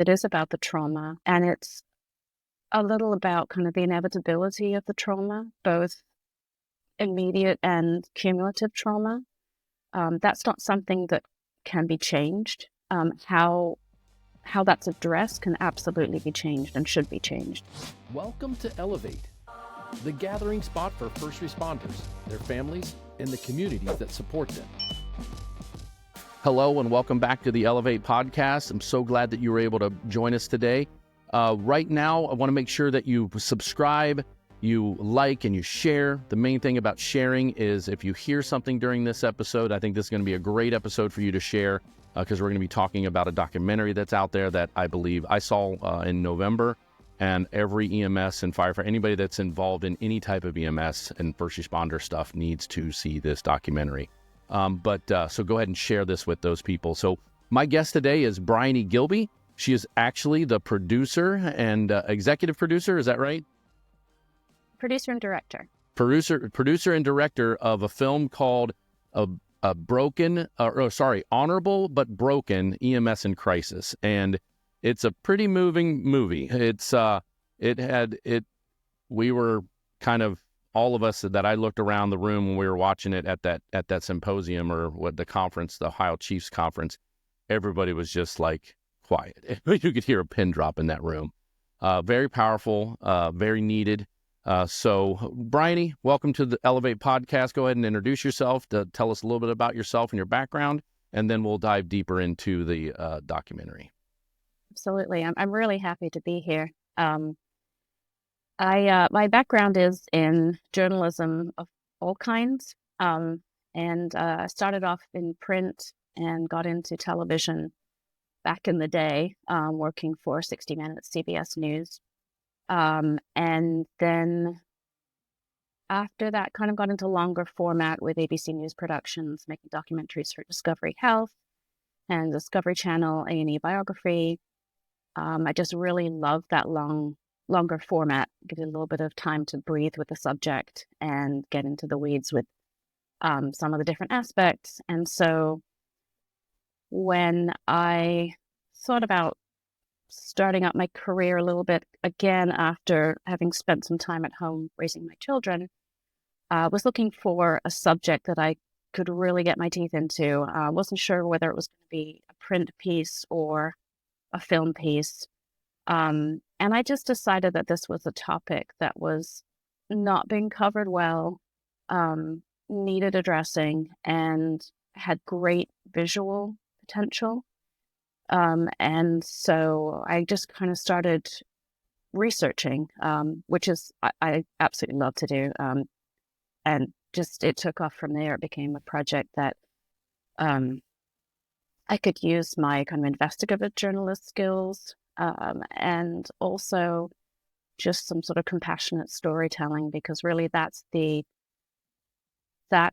It is about the trauma, and it's a little about kind of the inevitability of the trauma, both immediate and cumulative trauma. That's not something that can be changed. How that's addressed can absolutely be changed and should be changed. Welcome to Elevate, the gathering spot for first responders, their families, and the communities that support them. Hello and welcome back to the Elevate podcast. I'm so glad that you were able to join us today. Right now, I want to make sure that you subscribe, you like, and you share. The main thing about sharing is if you hear something during this episode, I think this is going to be a great episode for you to share because we're going to be talking about a documentary that's out there that I believe I saw in November. And every EMS and firefighter, anybody that's involved in any type of EMS and first responder stuff needs to see this documentary. So go ahead and share this with those people. So my guest today is Bryony Gilbey. She is actually the producer and executive producer. Is that right? Producer and director. Producer and director of a film called Honorable but Broken EMS in Crisis. And it's a pretty moving movie. We were kind of, all of us that I looked around the room when we were watching it at that symposium or what the conference, the Ohio Chiefs conference, everybody was just like quiet. You could hear a pin drop in that room. Very powerful, very needed. So Bryony, welcome to the Elevate podcast. Go ahead and introduce yourself to tell us a little bit about yourself and your background, and then we'll dive deeper into the documentary. Absolutely. I'm really happy to be here. My background is in journalism of all kinds, and I started off in print and got into television back in the day, working for 60 Minutes, CBS News. And then after that, kind of got into longer format with ABC News Productions, making documentaries for Discovery Health and Discovery Channel, A&E Biography. I just really love that longer format, give it a little bit of time to breathe with the subject and get into the weeds with some of the different aspects. And so when I thought about starting up my career a little bit again after having spent some time at home raising my children, I was looking for a subject that I could really get my teeth into. I wasn't sure whether it was going to be a print piece or a film piece. And I just decided that this was a topic that was not being covered well, needed addressing, and had great visual potential. And so I just kind of started researching, which is I absolutely love to do. And just it took off from there. It became a project that I could use my kind of investigative journalist skills and also just some sort of compassionate storytelling, because really that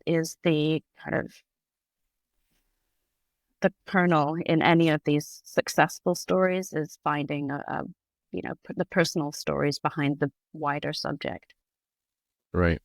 is the kind of the kernel in any of these successful stories, is finding the personal stories behind the wider subject. Right.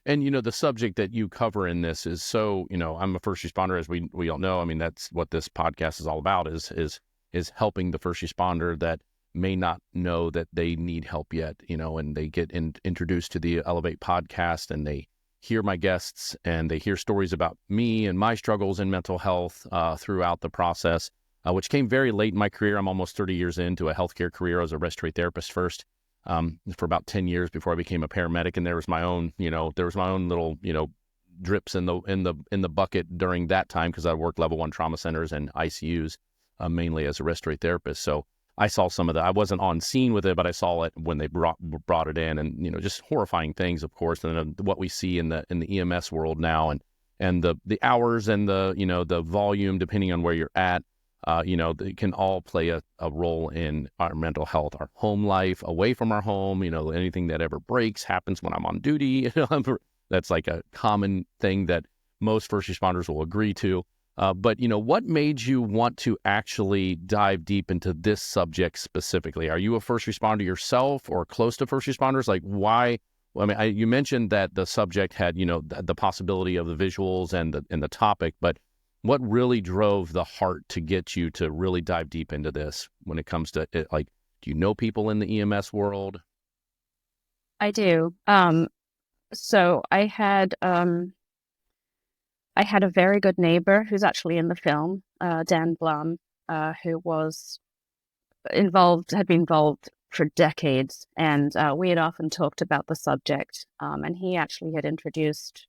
And, the subject that you cover in this is so, I'm a first responder, as we all know. I mean, that's what this podcast is all about, is helping the first responder that may not know that they need help yet, and they get introduced to the Elevate podcast and they hear my guests and they hear stories about me and my struggles in mental health throughout the process, which came very late in my career. I'm almost 30 years into a healthcare career as a respiratory therapist first. For about 10 years before I became a paramedic, and there was my own little, drips in the bucket during that time, because I worked level 1 trauma centers and ICUs, mainly as a respiratory therapist. So I saw some of that. I wasn't on scene with it, but I saw it when they brought it in, and just horrifying things, of course, and what we see in the EMS world now, and the hours and the volume, depending on where you're at. They can all play a role in our mental health, our home life, away from our home. Anything that ever breaks happens when I'm on duty. That's like a common thing that most first responders will agree to. But what made you want to actually dive deep into this subject specifically? Are you a first responder yourself or close to first responders? Like, why? Well, I mean, you mentioned that the subject had, the possibility of the visuals and the topic, but what really drove the heart to get you to really dive deep into this when it comes to it? Like, do you know people in the EMS world? I do. So I had a very good neighbor who's actually in the film, Dan Blum, who had been involved for decades, and we had often talked about the subject. And he actually had introduced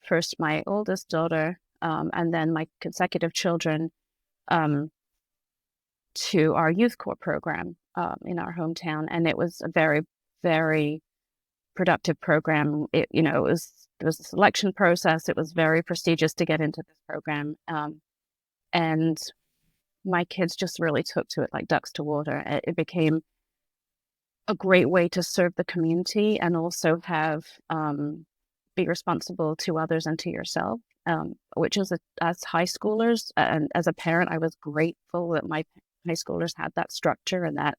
first my oldest daughter, and then my consecutive children, to our youth corps program in our hometown, and it was a very, very productive program. It was a selection process. It was very prestigious to get into this program, and my kids just really took to it like ducks to water. It became a great way to serve the community and also have be responsible to others and to yourself, which is as high schoolers and as a parent, I was grateful that my high schoolers had that structure and that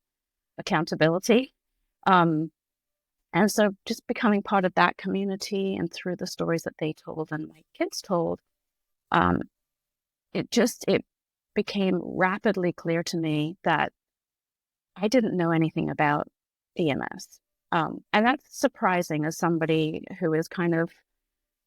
accountability. And so just becoming part of that community and through the stories that they told and my kids told, it became rapidly clear to me that I didn't know anything about EMS. And that's surprising as somebody who is kind of,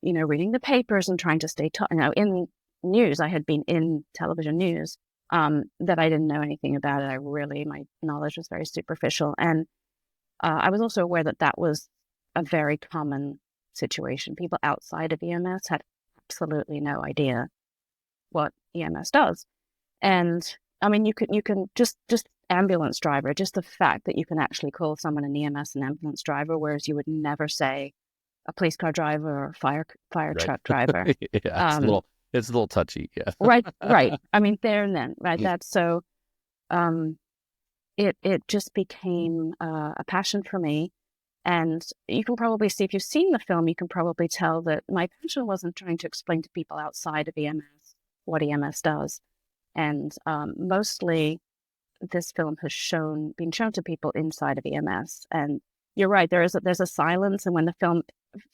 reading the papers and trying to stay in news. I had been in television news, that I didn't know anything about it. My knowledge was very superficial. And I was also aware that that was a very common situation. People outside of EMS had absolutely no idea what EMS does. And I mean, you can just ambulance driver, just the fact that you can actually call someone an EMS an ambulance driver, whereas you would never say a police car driver or fire Right. truck driver. Yeah, it's a little touchy. Yeah. Right. I mean, there and then, right? That's so. It just became a passion for me. And you can probably see, if you've seen the film, you can probably tell that my passion wasn't trying to explain to people outside of EMS what EMS does. And mostly this film has been shown to people inside of EMS. And you're right, there's a silence. And when the film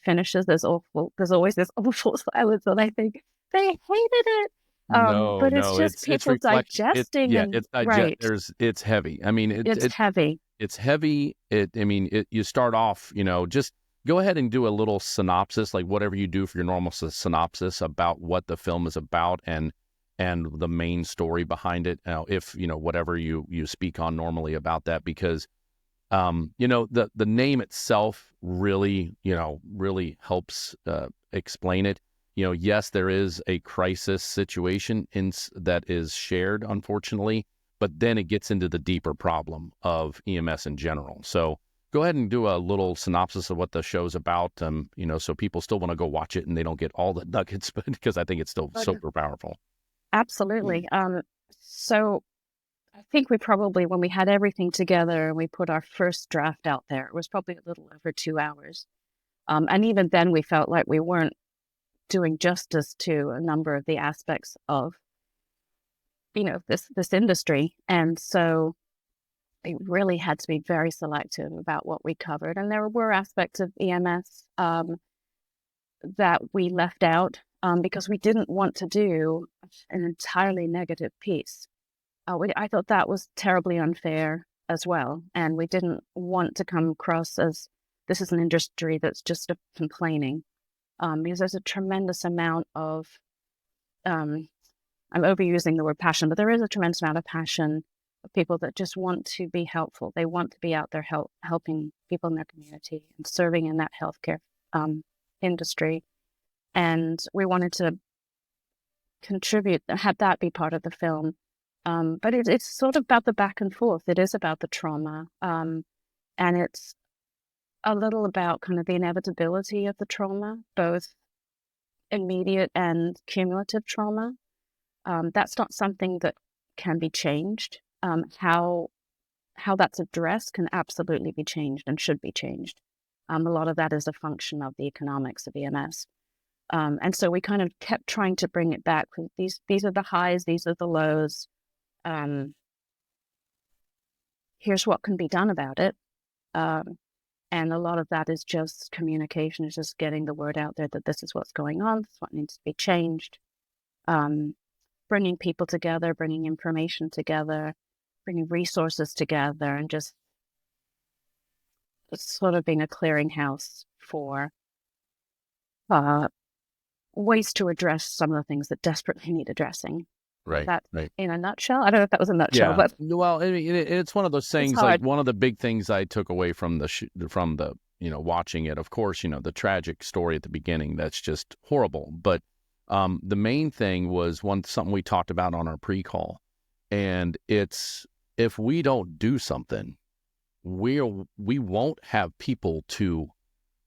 finishes, there's always this awful silence. And I think they hated it. But it's just people digesting right. It's heavy. I mean, it's heavy. It's heavy. You start off, just go ahead and do a little synopsis, like whatever you do for your normal synopsis about what the film is about and the main story behind it. If, whatever you speak on normally about that, because, the name itself really helps explain it. Yes, there is a crisis situation that is shared, unfortunately, but then it gets into the deeper problem of EMS in general. So go ahead and do a little synopsis of what the show's about, so people still want to go watch it and they don't get all the nuggets, but because I think it's still super powerful. Absolutely. So I think when we had everything together and we put our first draft out there, it was probably a little over 2 hours. And even then we felt like we weren't doing justice to a number of the aspects of, this industry. And so we really had to be very selective about what we covered. And there were aspects of EMS that we left out because we didn't want to do an entirely negative piece. I thought that was terribly unfair as well. And we didn't want to come across as this is an industry that's just complaining. Because there's a tremendous amount of, I'm overusing the word passion, but there is a tremendous amount of passion of people that just want to be helpful. They want to be out there helping people in their community and serving in that healthcare industry. And we wanted to have that be part of the film. But it's sort of about the back and forth. It is about the trauma. And it's a little about kind of the inevitability of the trauma, both immediate and cumulative trauma. That's not something that can be changed. How that's addressed can absolutely be changed and should be changed. A lot of that is a function of the economics of EMS. And so we kind of kept trying to bring it back. These are the highs, these are the lows. Here's what can be done about it. And a lot of that is just communication, is just getting the word out there that this is what's going on, this is what needs to be changed. bringing people together, bringing information together, bringing resources together, and just sort of being a clearinghouse for ways to address some of the things that desperately need addressing. Right. That, Right. in a nutshell. I don't know if that was a nutshell, Yeah. but Well, it's one of those things. Like, one of the big things I took away from the watching it, of course, the tragic story at the beginning, that's just horrible. But the main thing was something we talked about on our pre-call, and it's, if we don't do something, we won't have people to.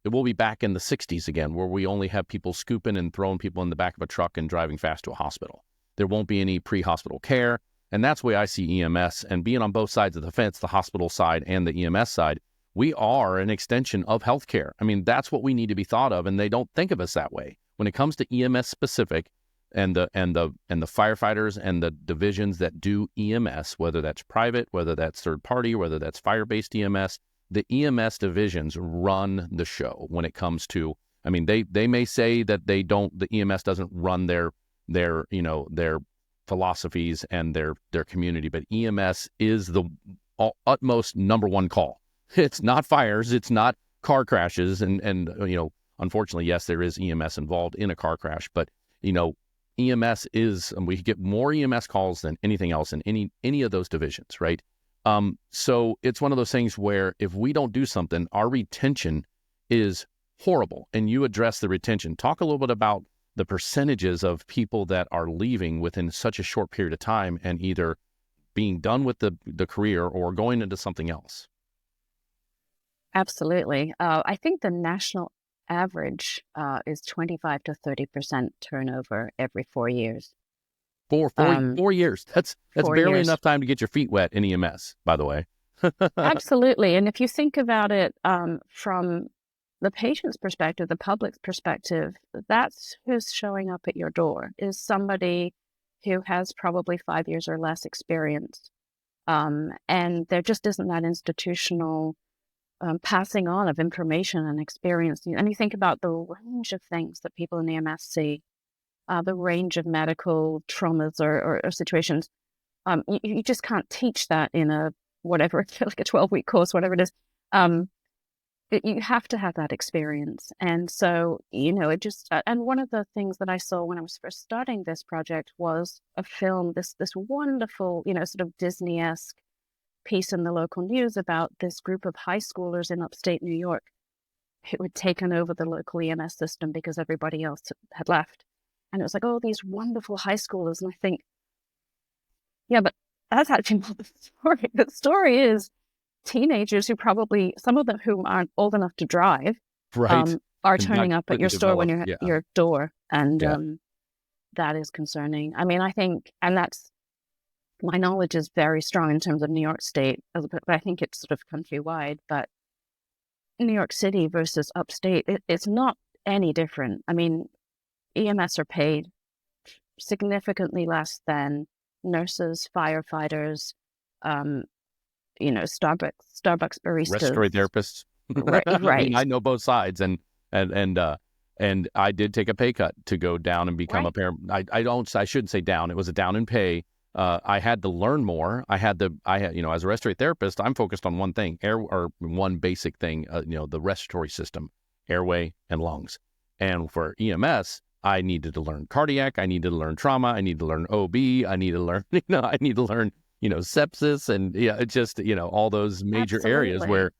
We'll be back in the 60s again, where we only have people scooping and throwing people in the back of a truck and driving fast to a hospital. There won't be any pre-hospital care. And that's the way I see EMS. And being on both sides of the fence, the hospital side and the EMS side, we are an extension of healthcare. I mean, that's what we need to be thought of. And they don't think of us that way. When it comes to EMS specific, and the firefighters and the divisions that do EMS, whether that's private, whether that's third party, whether that's fire-based EMS, the EMS divisions run the show when it comes to, I mean, they may say that the EMS doesn't run their philosophies and their community, but EMS is the utmost number one call. It's not fires, it's not car crashes, and unfortunately, yes, there is EMS involved in a car crash, but EMS is, and we get more EMS calls than anything else in any of those divisions, right? So it's one of those things where if we don't do something, our retention is horrible. And you address the retention. Talk a little bit about the percentages of people that are leaving within such a short period of time and either being done with the career or going into something else. Absolutely. I think the national average is 25 to 30% turnover every 4 years. 4 years. That's 4 barely years. enough time to get your feet wet in EMS, by the way. Absolutely. And if you think about it from the patient's perspective, the public's perspective, that's who's showing up at your door, is somebody who has probably 5 years or less experience. And there just isn't that institutional passing on of information and experience. And you think about the range of things that people in EMS see, the range of medical traumas or situations. You just can't teach that in a whatever, like a 12-week course, whatever it is. You have to have that experience. And so, it just, and one of the things that I saw when I was first starting this project was a film, this wonderful, sort of Disney-esque piece in the local news about this group of high schoolers in upstate New York who had taken over the local EMS system because everybody else had left. And it was like, oh, these wonderful high schoolers. And I think, yeah, but that's actually not the story. The story is teenagers who probably, some of them who aren't old enough to drive, Right. are turning up at your store when you're at your door. And that is concerning. I mean, I think, and that's, my knowledge is very strong in terms of New York State, but I think it's sort of countrywide. But New York City versus upstate, it's not any different. I mean, EMS are paid significantly less than nurses, firefighters, Starbucks baristas, respiratory therapists. Right. I mean, I know both sides, and I did take a pay cut to go down and become a paramedic. I shouldn't say down. It was a down in pay. I had to learn more. I had, as a respiratory therapist, I'm focused on one thing, one basic thing, the respiratory system, airway and lungs. And for EMS, I needed to learn cardiac. I needed to learn trauma. I needed to learn OB. I need to learn, sepsis, and it's just, all those major areas where,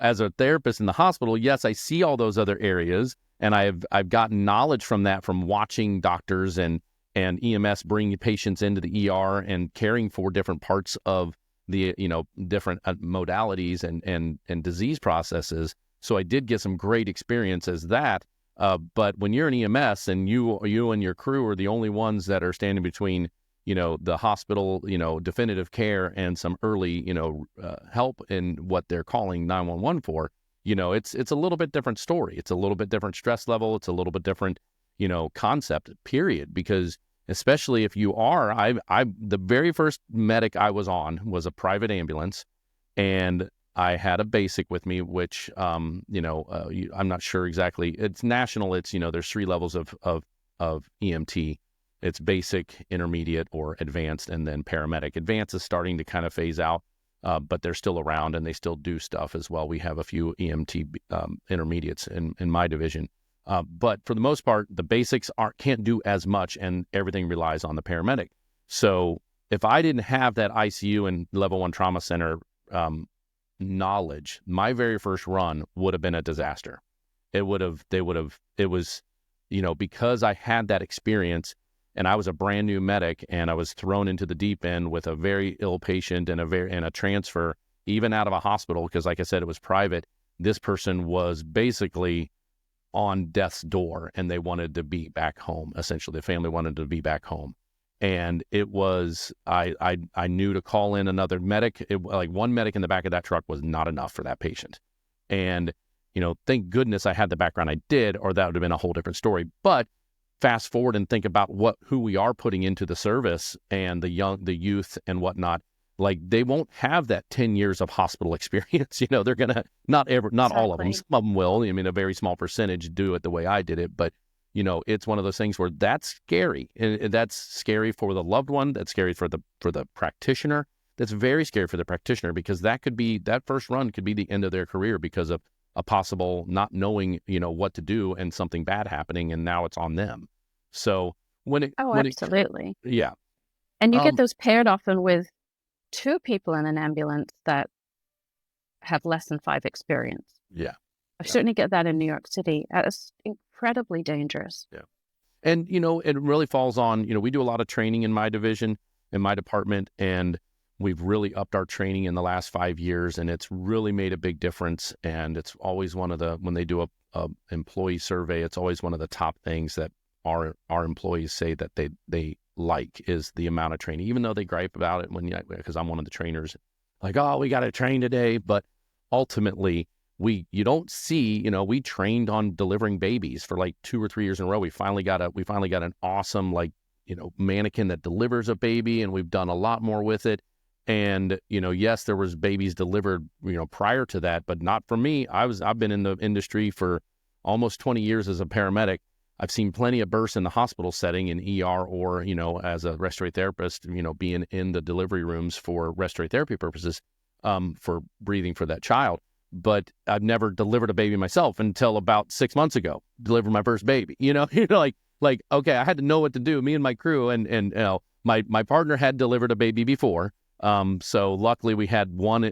as a therapist in the hospital, yes, I see all those other areas, and I've gotten knowledge from that, from watching doctors and EMS bring patients into the ER and caring for different parts of the, different modalities and disease processes. So I did get some great experience as that. But when you're in EMS and you and your crew are the only ones that are standing between, the hospital, definitive care and some early, help in what they're calling 911 for, it's a little bit different story. It's a little bit different stress level. It's a little bit different, concept, period. Because especially if you are, the very first medic I was on was a private ambulance, and I had a basic with me, which, I'm not sure exactly. It's national. It's, there's 3 levels of EMT. It's basic, intermediate, or advanced, and then paramedic. Advanced is starting to kind of phase out, but they're still around and they still do stuff as well. We have a few EMT intermediates in my division. But for the most part, the basics can't do as much, and everything relies on the paramedic. So if I didn't have that ICU and level 1 trauma center knowledge, my very first run would have been a disaster. It was, because I had that experience and I was a brand new medic and I was thrown into the deep end with a very ill patient and a transfer, even out of a hospital, because like I said, it was private. This person was basically on death's door and they wanted to be back home. Essentially, the family wanted to be back home. And it was, I knew to call in another medic. Like one medic in the back of that truck was not enough for that patient. And, thank goodness I had the background I did, or that would have been a whole different story. But fast forward and think about who we are putting into the service and the youth and whatnot. Like, they won't have that 10 years of hospital experience. They're going to, not all of them, some of them will. I mean, a very small percentage do it the way I did it. But, it's one of those things where that's scary. And that's scary for the loved one. That's scary for the practitioner. That's very scary for the practitioner, because that first run could be the end of their career because of a possible not knowing, what to do and something bad happening. And now it's on them. So absolutely. Yeah. And you get those paired often with 2 people in an ambulance that have less than 5 experience. Yeah. I certainly get that in New York City. It's incredibly dangerous. Yeah. And, it really falls on, we do a lot of training in my division, in my department, and we've really upped our training in the last 5 years, and it's really made a big difference. And it's always when they do a employee survey, it's always one of the top things that our employees say that they like is the amount of training, even though they gripe about it because I'm one of the trainers, like, oh, we got to train today. But ultimately, you don't see, we trained on delivering babies for like 2 or 3 years in a row. We finally got an awesome, mannequin that delivers a baby, and we've done a lot more with it. And, yes, there was babies delivered, prior to that, but not for me. I've been in the industry for almost 20 years as a paramedic. I've seen plenty of births in the hospital setting in ER or, as a respiratory therapist, being in the delivery rooms for respiratory therapy purposes, for breathing for that child. But I've never delivered a baby myself until about 6 months ago, delivered my first baby, like, okay, I had to know what to do, me and my crew. And my partner had delivered a baby before. So luckily we had one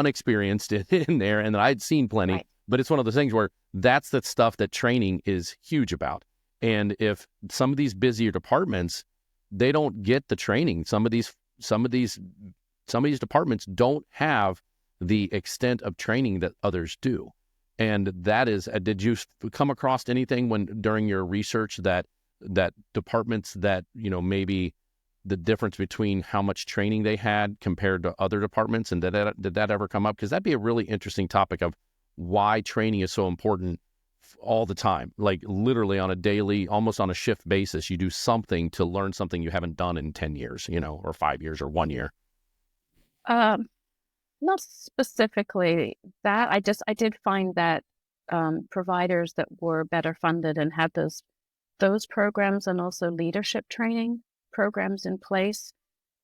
experienced in there, and I'd seen plenty. Right. But it's one of those things where that's the stuff that training is huge about. And if some of these busier departments, they don't get the training, some of these departments don't have the extent of training that others do. And that is, did you come across anything during your research that departments that, maybe the difference between how much training they had compared to other departments? And did that ever come up? Because that'd be a really interesting topic of why training is so important all the time. Like literally on a daily, almost on a shift basis, you do something to learn something you haven't done in 10 years, or 5 years or 1 year. Not specifically that. I did find that providers that were better funded and had those programs and also leadership training programs in place,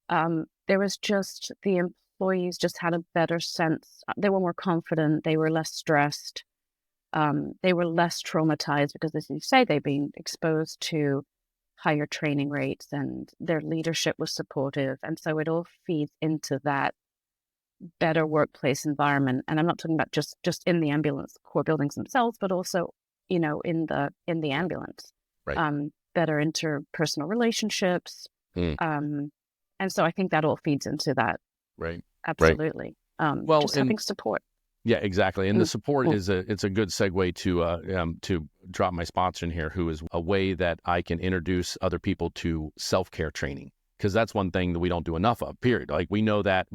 there was just the employees just had a better sense. They were more confident. They were less stressed. They were less traumatized because, as you say, they've been exposed to higher training rates, and their leadership was supportive. And so it all feeds into that better workplace environment. And I'm not talking about just in the ambulance core buildings themselves, but also, in the ambulance. Right. Better interpersonal relationships. And so I think that all feeds into that. Right. Absolutely. Well, just having support. Yeah, exactly. And the support it's a good segue to drop my sponsor in here, who is a way that I can introduce other people to self-care training. Because that's one thing that we don't do enough of, period. Like we know that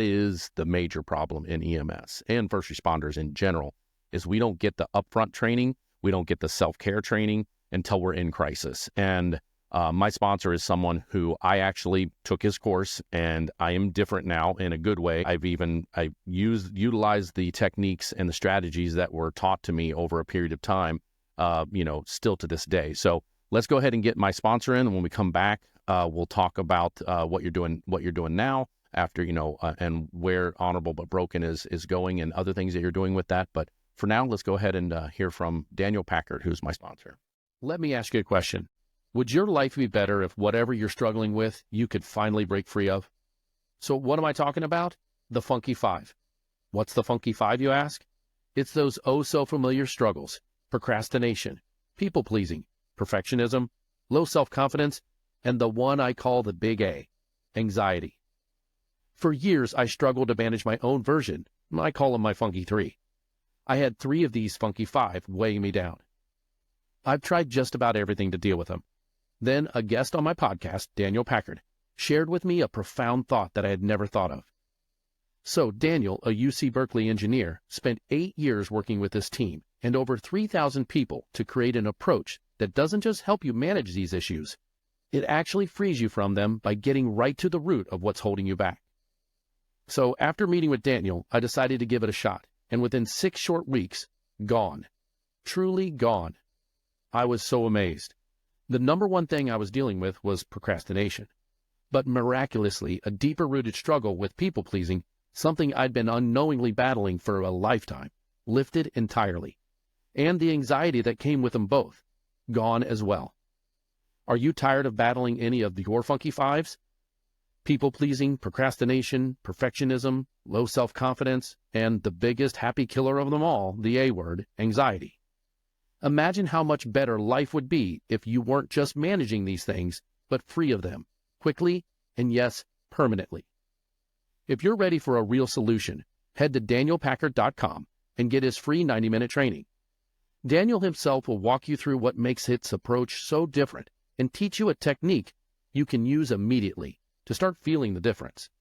is the major problem in EMS and first responders in general, is we don't get the upfront training. We don't get the self-care training until we're in crisis. And my sponsor is someone who I actually took his course, and I am different now in a good way. I utilized the techniques and the strategies that were taught to me over a period of time, still to this day. So let's go ahead and get my sponsor in. And when we come back, we'll talk about what you're doing now after, and where Honorable But Broken is going and other things that you're doing with that. But for now, let's go ahead and hear from Daniel Packard, who's my sponsor. Let me ask you a question. Would your life be better if whatever you're struggling with, you could finally break free of? So what am I talking about? The Funky Five. What's the Funky Five, you ask? It's those oh-so-familiar struggles: procrastination, people-pleasing, perfectionism, low self-confidence, and the one I call the big A, anxiety. For years, I struggled to manage my own version. I call them my Funky Three. I had 3 of these Funky Five weighing me down. I've tried just about everything to deal with them. Then a guest on my podcast, Daniel Packard, shared with me a profound thought that I had never thought of. So Daniel, a UC Berkeley engineer, spent 8 years working with this team and over 3,000 people to create an approach that doesn't just help you manage these issues. It actually frees you from them by getting right to the root of what's holding you back. So after meeting with Daniel, I decided to give it a shot, and within 6 short weeks, gone. Truly gone. I was so amazed. The number one thing I was dealing with was procrastination. But miraculously, a deeper-rooted struggle with people-pleasing, something I'd been unknowingly battling for a lifetime, lifted entirely. And the anxiety that came with them both, gone as well. Are you tired of battling any of your Funky Fives? People-pleasing, procrastination, perfectionism, low self-confidence, and the biggest happy killer of them all, the A word, anxiety. Imagine how much better life would be if you weren't just managing these things, but free of them, quickly, and yes, permanently. If you're ready for a real solution, head to danielpackard.com and get his free 90-minute training. Daniel himself will walk you through what makes his approach so different and teach you a technique you can use immediately to start feeling the difference.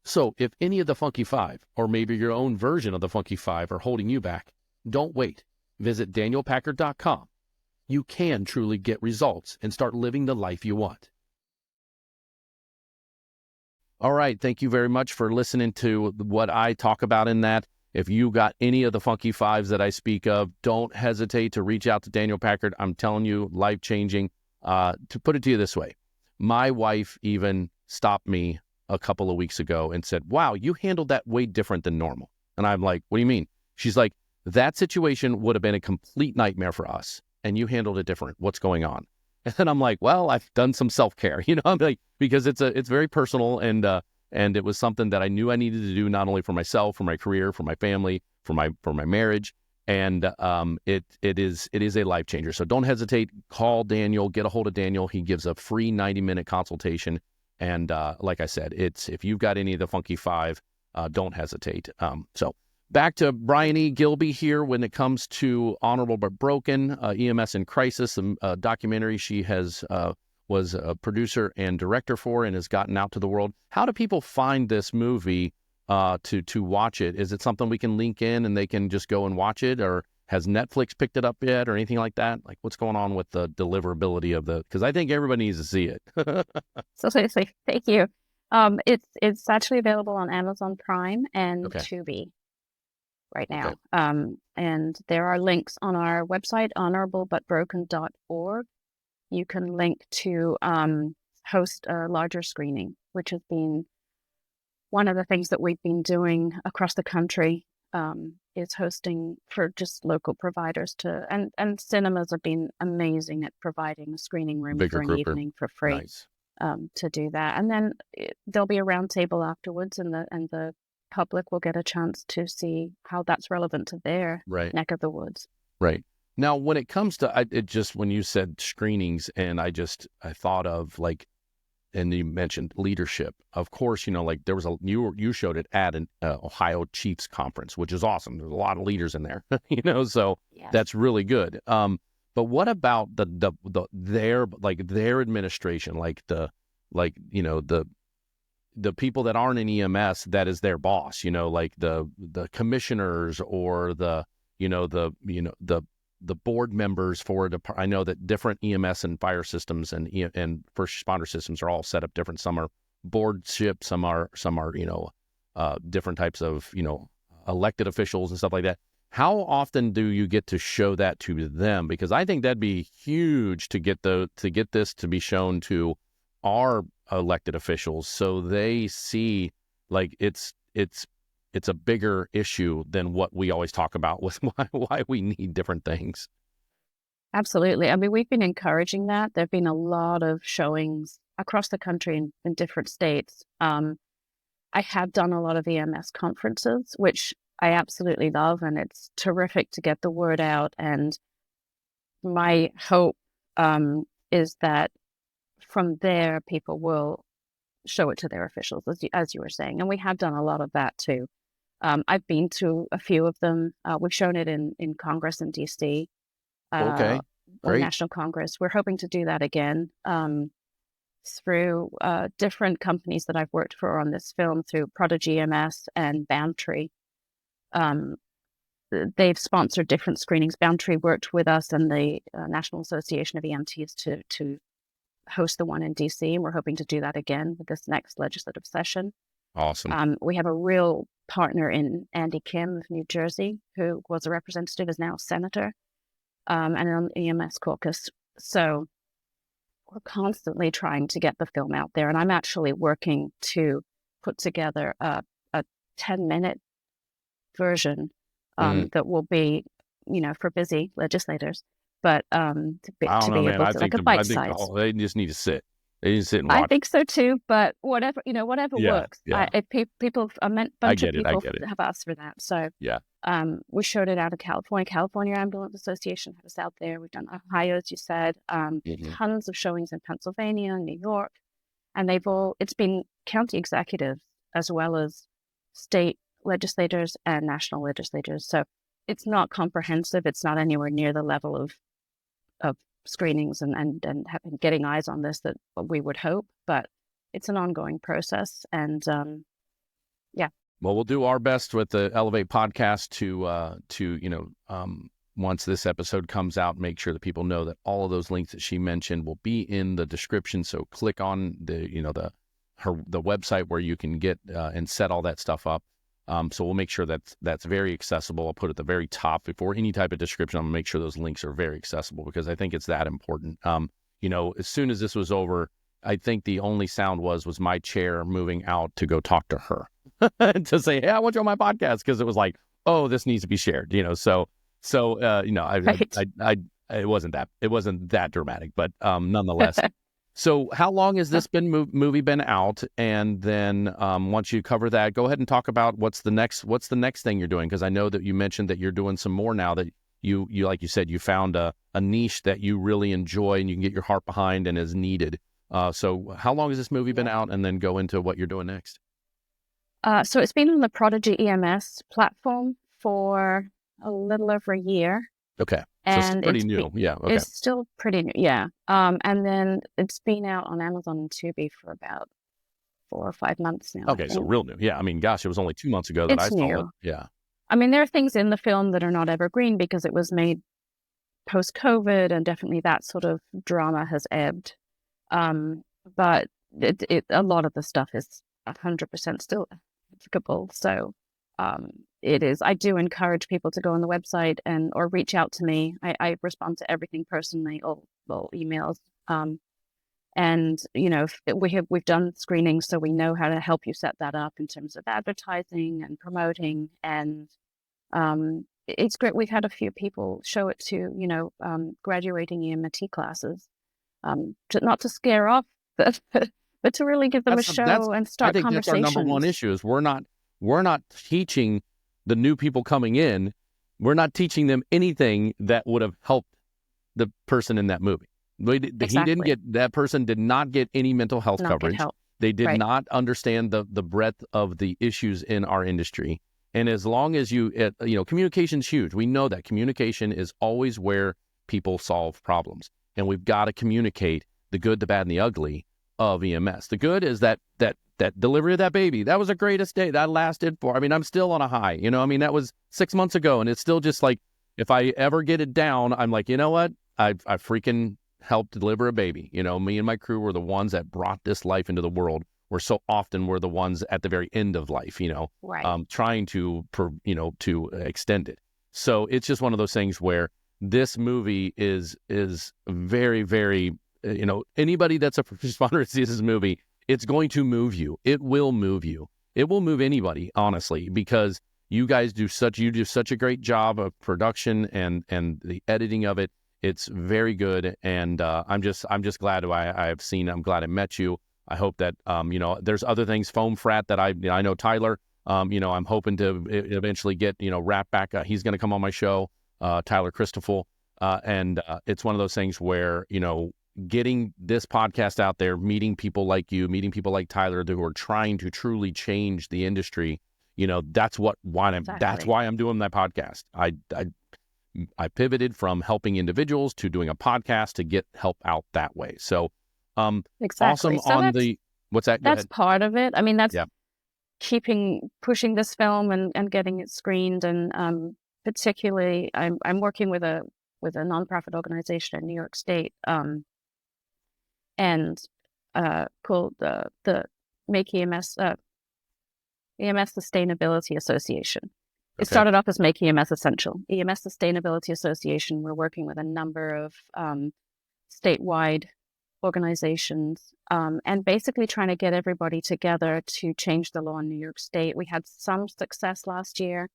So if any of the Funky Five, or maybe your own version of the Funky Five, are holding you back, don't wait. Visit danielpackard.com. You can truly get results and start living the life you want. All right. Thank you very much for listening to what I talk about in that. If you got any of the Funky Fives that I speak of, don't hesitate to reach out to Daniel Packard. I'm telling you, life-changing. To put it to you this way, my wife even stopped me a couple of weeks ago and said, wow, you handled that way different than normal. And I'm like, what do you mean? She's like, that situation would have been a complete nightmare for us, and you handled it different. What's going on? And then I'm like, well, I've done some self-care, I'm like, because it's very personal, and it was something that I knew I needed to do, not only for myself, for my career, for my family, for my marriage, and it is a life changer. So don't hesitate. Call Daniel, get a hold of Daniel. He gives a free 90-minute consultation, and like I said, if you've got any of the Funky Five, don't hesitate. So. Back to Bryony Gilbey here when it comes to Honorable But Broken, EMS in Crisis, the documentary she was a producer and director for and has gotten out to the world. How do people find this movie to watch it? Is it something we can link in and they can just go and watch it? Or has Netflix picked it up yet or anything like that? Like, what's going on with the deliverability of because I think everybody needs to see it. So thank you. It's actually available on Amazon Prime and Tubi right now. Okay. And there are links on our website, honorablebutbroken.org. You can link to host a larger screening, which has been one of the things that we've been doing across the country, is hosting for just local providers and cinemas have been amazing at providing a screening room for an evening for free. Nice. To do that. And then there'll be a roundtable afterwards, and the public will get a chance to see how that's relevant to their neck of the woods. Right. Now, when it comes to when you said screenings, and I thought of and you mentioned leadership. Of course, there was you showed it at an Ohio Chiefs conference, which is awesome. There's a lot of leaders in there, so yes. That's really good. But what about their administration, the people that aren't in EMS, that is their boss, the commissioners or the board members for I know that different EMS and fire systems and first responder systems are all set up different. Some are boardship, some are different types of elected officials and stuff like that. How often do you get to show that to them? Because I think that'd be huge to get this to be shown to our elected officials, so they see like it's a bigger issue than what we always talk about with why we need different things. Absolutely. I mean, we've been encouraging that. There've been a lot of showings across the country in different states. I have done a lot of EMS conferences, which I absolutely love, and it's terrific to get the word out. And my hope is that from there, people will show it to their officials, as you were saying. And we have done a lot of that too. I've been to a few of them. We've shown it in Congress in DC, Okay, or great. National Congress. We're hoping to do that again through different companies that I've worked for on this film, through ProdigiMS and Boundtree. They've sponsored different screenings. Boundtree worked with us and the National Association of EMTs to host the one in DC, and we're hoping to do that again with this next legislative session. Awesome. We have a real partner in Andy Kim of New Jersey, who was a representative, is now a senator, and on the EMS caucus. So we're constantly trying to get the film out there, and I'm actually working to put together a 10-minute version that will be, for busy legislators, but to be able to, like a bite size. They just need to sit. They need to sit and watch. I think so too, but whatever works. Yeah. People, a bunch of people have asked for that. So yeah, we showed it out of California. California Ambulance Association had us out there. We've done Ohio, as you said. Tons of showings in Pennsylvania, New York, and it's been county executives as well as state legislators and national legislators. So it's not comprehensive. It's not anywhere near the level of screenings and getting eyes on this that we would hope, but it's an ongoing process. And yeah. Well, we'll do our best with the Elevate podcast to once this episode comes out, make sure that people know that all of those links that she mentioned will be in the description. So click on the website where you can get and set all that stuff up. So we'll make sure that's very accessible. I'll put it at the very top before any type of description. I'm gonna make sure those links are very accessible because I think it's that important. As soon as this was over, I think the only sound was my chair moving out to go talk to her to say, hey, I want you on my podcast, because it was like, oh, this needs to be shared. Right. It wasn't that dramatic, but nonetheless. So how long has this movie been out? And then once you cover that, go ahead and talk about what's the next thing you're doing. Because I know that you mentioned that you're doing some more now, that you like you said, you found a niche that you really enjoy and you can get your heart behind and is needed. So how long has this movie been out? And then go into what you're doing next. So it's been on the ProdigiMS platform for a little over a year. Okay. So it's pretty new. Yeah. Okay. It's still pretty new. Yeah. And then it's been out on Amazon and Tubi for about 4 or 5 months now. Okay. So real new. Yeah. I mean, gosh, it was only 2 months ago that I saw it. Yeah. I mean, there are things in the film that are not evergreen because it was made post-COVID, and definitely that sort of drama has ebbed. But a lot of the stuff is 100% still applicable. So it is. I do encourage people to go on the website or reach out to me. I respond to everything personally, or emails. And we've done screenings, so we know how to help you set that up in terms of advertising and promoting. And it's great. We've had a few people show it to graduating EMT classes, not to scare off, but to really give them a show and start conversations. I think that's our number one issue is we're not teaching the new people coming in. We're not teaching them anything that would have helped the person in that movie. Exactly. That person did not get any mental health coverage. They did not understand the breadth of the issues in our industry. And as long as communication's huge. We know that communication is always where people solve problems. And we've got to communicate the good, the bad, and the ugly of EMS. The good is that delivery of that baby, that was the greatest day. That lasted I'm still on a high. That was 6 months ago, and it's still just like, if I ever get it down, I'm like, you know what? I freaking helped deliver a baby. Me and my crew were the ones that brought this life into the world. Where so often we're the ones at the very end of life, trying to extend it. So it's just one of those things where this movie is very, very, anybody that's a first responder that sees this movie, it's going to move you. It will move you. It will move anybody, honestly, because you guys do such a great job of production and the editing of it. It's very good, and I'm just glad I'm glad I met you. I hope that there's other things, Foam Frat, that I know Tyler. I'm hoping to eventually get wrap back. He's going to come on my show, Tyler Christoffel, and it's one of those things where getting this podcast out there, meeting people like you, meeting people like Tyler who are trying to truly change the industry. That's why I'm doing that podcast. I pivoted from helping individuals to doing a podcast to get help out that way. So, exactly. Awesome. So What's that? That's part of it. I mean, that's Yeah. pushing this film and getting it screened. And particularly, I'm working with a nonprofit organization in New York State, and called the Make EMS EMS Sustainability Association. It started off as Make EMS Essential. EMS Sustainability Association, we're working with a number of statewide organizations and basically trying to get everybody together to change the law in New York State. We had some success last year.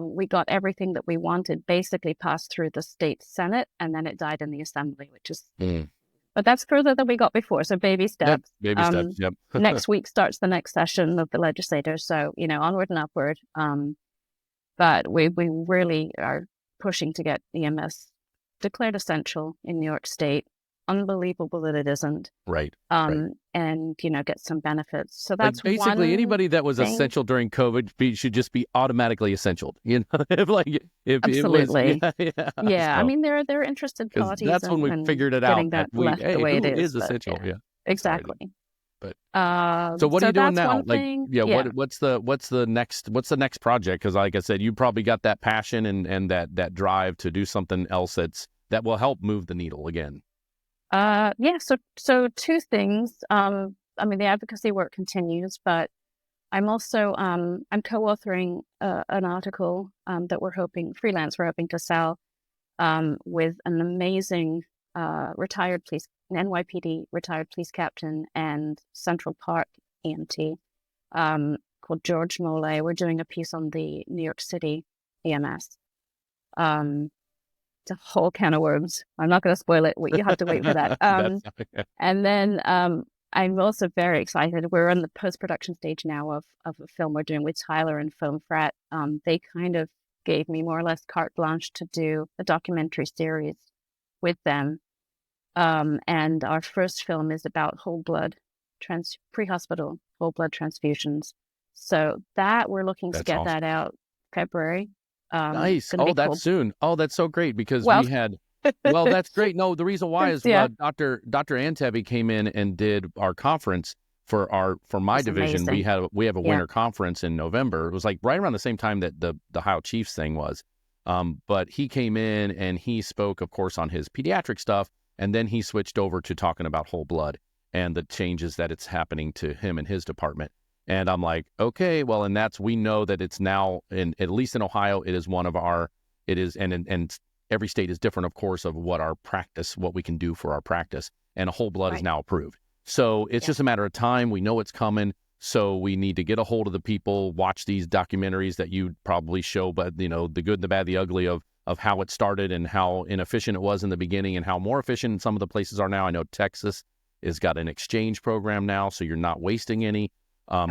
We got everything that we wanted basically passed through the state Senate, and then it died in the Assembly, which is... But that's further than we got before, so baby steps. Yep, baby steps, yep. Next week starts the next session of the legislators, so, onward and upward. But we really are pushing to get EMS declared essential in New York State. Unbelievable that it isn't. Right. And, get some benefits. So that's basically anybody that was essential during COVID should just be automatically essential. Absolutely. So, I mean, they're interested parties. That's when we figured it out. That left the way it is essential. Yeah. Exactly. But so what are you doing now? What's the next project? Because like I said, you probably got that passion and that drive to do something else that will help move the needle again. So two things. The advocacy work continues, but I'm also I'm co-authoring an article that we're hoping to sell with an amazing retired police, an NYPD retired police captain and Central Park EMT called George Molay. We're doing a piece on the New York City EMS. It's a whole can of worms. I'm not going to spoil it. You have to wait for that. And then I'm also very excited. We're in the post-production stage now of a film we're doing with Tyler and Foam Frat. They kind of gave me more or less carte blanche to do a documentary series with them. And our first film is about whole blood pre-hospital whole blood transfusions. So that we're looking to get that out February. Nice. Oh, that's cool. Soon. Oh, that's so great because we had. Well, that's great. No, the reason why is Dr. Antebi came in and did our conference for my division. Amazing. We have a winter conference in November. It was like right around the same time that the Ohio Chiefs thing was. But he came in and he spoke, of course, on his pediatric stuff, and then he switched over to talking about whole blood and the changes that it's happening to him and his department. And I'm like, okay, well, and we know that it's now at least in Ohio, it is and every state is different, of course, of what we can do for our practice. And a whole blood is now approved. So it's just a matter of time. We know it's coming. So we need to get a hold of the people, watch these documentaries that you probably show, but the good, the bad, the ugly of how it started and how inefficient it was in the beginning and how more efficient some of the places are now. I know Texas has got an exchange program now, so you're not wasting any.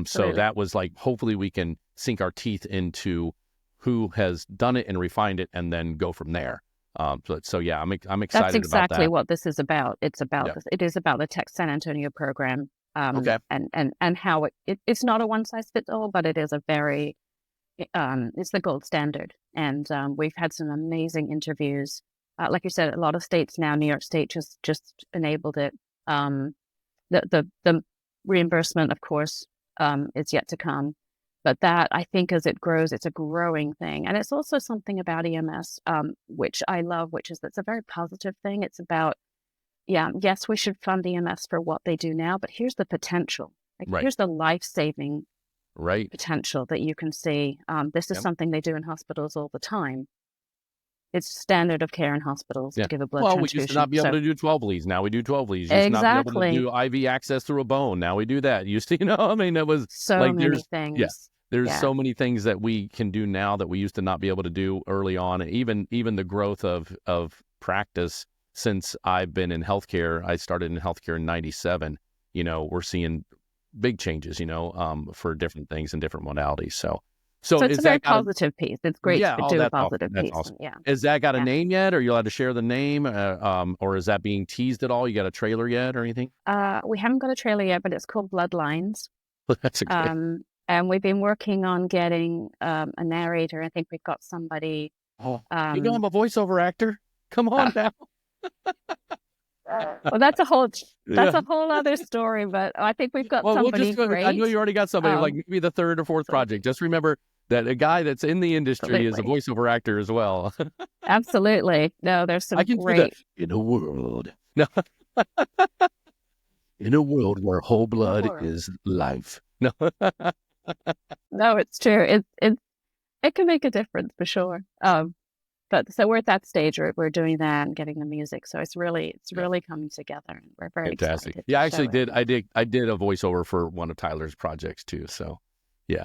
So that was like, hopefully we can sink our teeth into who has done it and refined it and then go from there. I'm excited about that. That's exactly what this is about. It is about the Tech San Antonio program. And how it's not a one size fits all, but it is a very, it's the gold standard. And we've had some amazing interviews. Like you said, a lot of states now, New York State just enabled it. The reimbursement, of course, is yet to come. But that, I think, as it grows, it's a growing thing. And it's also something about EMS, which I love, which is that's a very positive thing. It's about, yes, we should fund EMS for what they do now, but here's the potential. Here's the life-saving potential that you can see. This is something they do in hospitals all the time. it's standard of care in hospitals to give a blood well, transfusion. we used to not be able to do 12 leads. Now we do 12 leads. You used to not be able to do IV access through a bone. Now we do that. Used to, I mean, it was so like many things. There's so many things that we can do now that we used to not be able to do early on. And even the growth of practice since I've been in healthcare. I started in healthcare in '97. We're seeing big changes, for different things and different modalities. So it's a very positive piece. It's great to do a positive piece. Awesome. Has that got a name yet? Are you allowed to share the name? Or is that being teased at all? You got a trailer yet or anything? We haven't got a trailer yet, but it's called Bloodlines. That's okay. And we've been working on getting a narrator. I think we've got somebody. I'm a voiceover actor. Come on now. Well, that's a whole other story, but I think we've got somebody great. I know you already got somebody, like maybe the third or fourth project. Just remember that a guy that's in the industry is a voiceover actor as well. Absolutely. No, there's some great. In a world. No. In a world where whole blood is life. No. No, it's true. It can make a difference for sure. But so we're at that stage where we're doing that and getting the music. So it's really coming together, and we're very fantastic. Excited. Yeah, I actually did. I did a voiceover for one of Tyler's projects too. So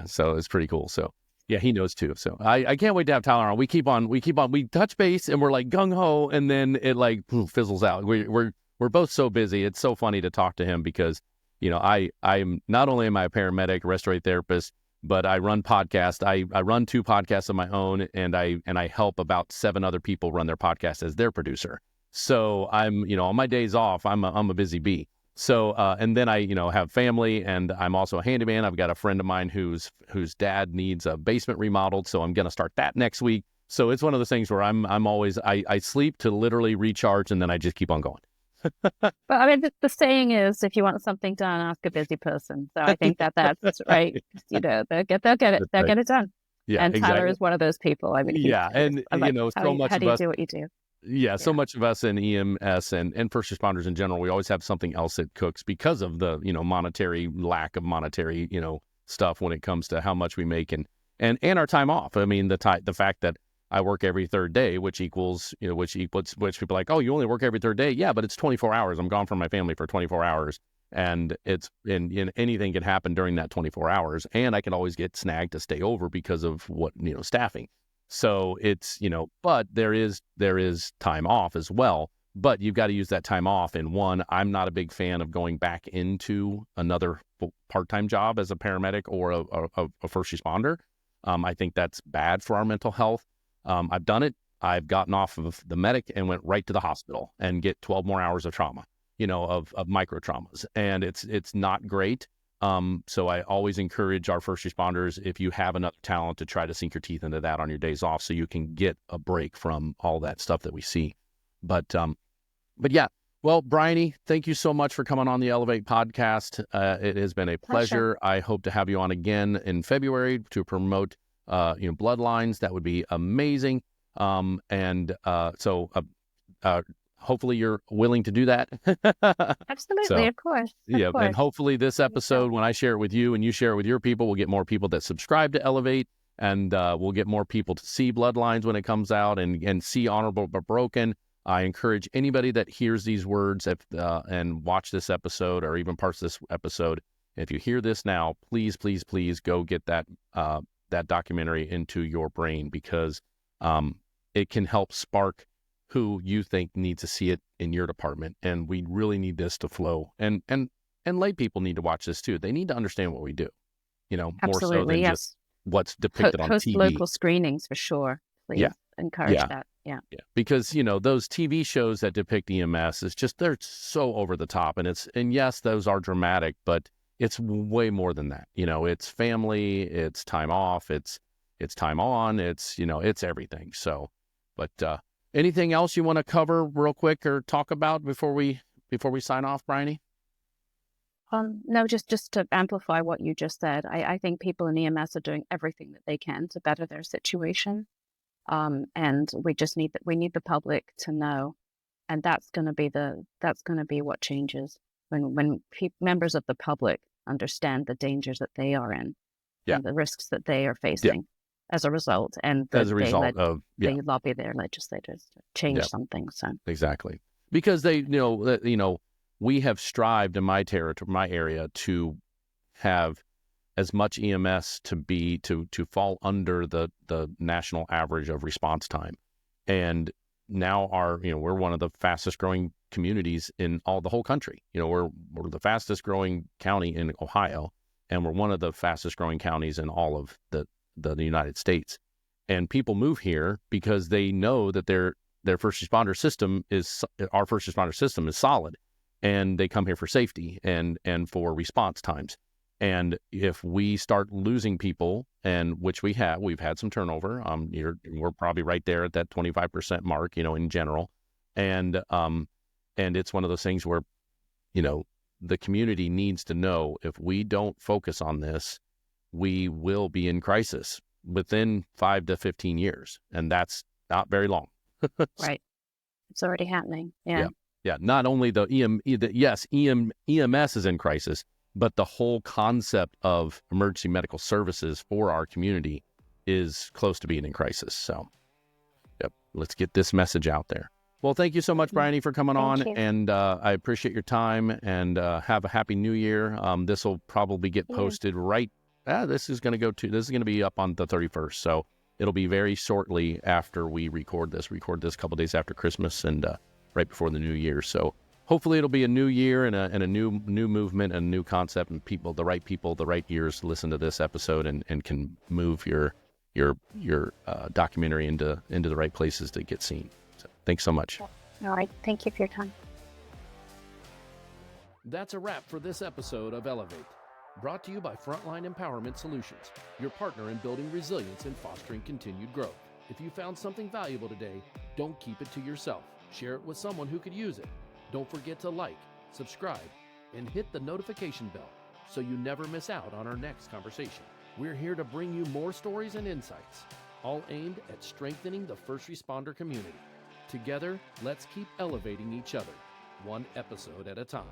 so it's pretty cool. So he knows too. So I can't wait to have Tyler on. We touch base and we're like gung ho, and then it like fizzles out. We're both so busy. It's so funny to talk to him because I'm not only am I a paramedic, respiratory therapist, but I run podcasts. I run 2 podcasts of my own, and I help about 7 other people run their podcast as their producer. So I'm, on my days off, I'm a busy bee. So, and then I, have family, and I'm also a handyman. I've got a friend of mine whose dad needs a basement remodeled. So I'm going to start that next week. So it's one of those things where I'm always, I sleep to literally recharge, and then I just keep on going. But I mean, the saying is, if you want something done, ask a busy person. So I think that's right. They'll get it done. Yeah, and Tyler is one of those people. I mean, so much of us do what you do. Yeah, so much of us in EMS and first responders in general, we always have something else that cooks because of the monetary lack of monetary stuff when it comes to how much we make and our time off. I mean, the fact that I work every third day, which equals, which people are like, oh, you only work every third day. Yeah, but it's 24 hours. I'm gone from my family for 24 hours. And anything can happen during that 24 hours. And I can always get snagged to stay over because of what, staffing. So it's, but there is time off as well. But you've got to use that time off. And one, I'm not a big fan of going back into another part-time job as a paramedic or a first responder. I think that's bad for our mental health. I've done it. I've gotten off of the medic and went right to the hospital and get 12 more hours of trauma, of micro traumas. And it's not great. So I always encourage our first responders, if you have enough talent, to try to sink your teeth into that on your days off so you can get a break from all that stuff that we see. But yeah. Well, Bryony, thank you so much for coming on the Elevate podcast. It has been a pleasure. I hope to have you on again in February to promote Bloodlines. That would be amazing. So hopefully you're willing to do that. Absolutely, of course. Of course. And hopefully this episode, when I share it with you and you share it with your people, we'll get more people that subscribe to Elevate, and we'll get more people to see Bloodlines when it comes out and see Honorable but Broken. I encourage anybody that hears these words and watch this episode or even parts of this episode, if you hear this now, please, please, please go get that documentary into your brain, because it can help spark who you think needs to see it in your department. And we really need this to flow. And lay people need to watch this too. They need to understand what we do, Absolutely, more so than just what's depicted on TV. Local screenings for sure. Please encourage that. Yeah. Because, those TV shows that depict EMS is just, they're so over the top, and yes, those are dramatic, but it's way more than that. It's family, it's time off, it's time on, it's everything. So, but anything else you want to cover real quick or talk about before we sign off, Bryony? No, just to amplify what you just said. I think people in EMS are doing everything that they can to better their situation. And we need the public to know, and that's going to be what changes when members of the public understand the dangers that they are in and the risks that they are facing. as a result, and as a result of, they lobby their legislators to change something. So exactly, because they, we have strived in my area to have as much EMS to fall under the national average of response time. And now we're one of the fastest growing communities in the whole country. We're the fastest growing county in Ohio, and we're one of the fastest growing counties in all of the United States. And people move here because they know that their first responder system is solid, and they come here for safety and for response times. And if we start losing people, and which we've had some turnover. We're probably right there at that 25% mark, in general. And it's one of those things where, the community needs to know, if we don't focus on this, we will be in crisis within 5 to 15 years. And that's not very long. Right. It's already happening. Yeah. Yeah. Not only EMS is in crisis, but the whole concept of emergency medical services for our community is close to being in crisis. So, let's get this message out there. Well, thank you so much, Bryony, for coming on. And I appreciate your time, and have a happy new year. This will probably get posted this is going to be up on the 31st. So it'll be very shortly after we record this a couple days after Christmas, and right before the new year. So hopefully it'll be a new year and a new movement and a new concept, and the right ears listen to this episode and can move your documentary into the right places to get seen. So thanks so much. All right. Thank you for your time. That's a wrap for this episode of Elevate, brought to you by Frontline Empowerment Solutions, your partner in building resilience and fostering continued growth. If you found something valuable today, don't keep it to yourself. Share it with someone who could use it. Don't forget to like, subscribe, and hit the notification bell so you never miss out on our next conversation. We're here to bring you more stories and insights, all aimed at strengthening the first responder community. Together, let's keep elevating each other, one episode at a time.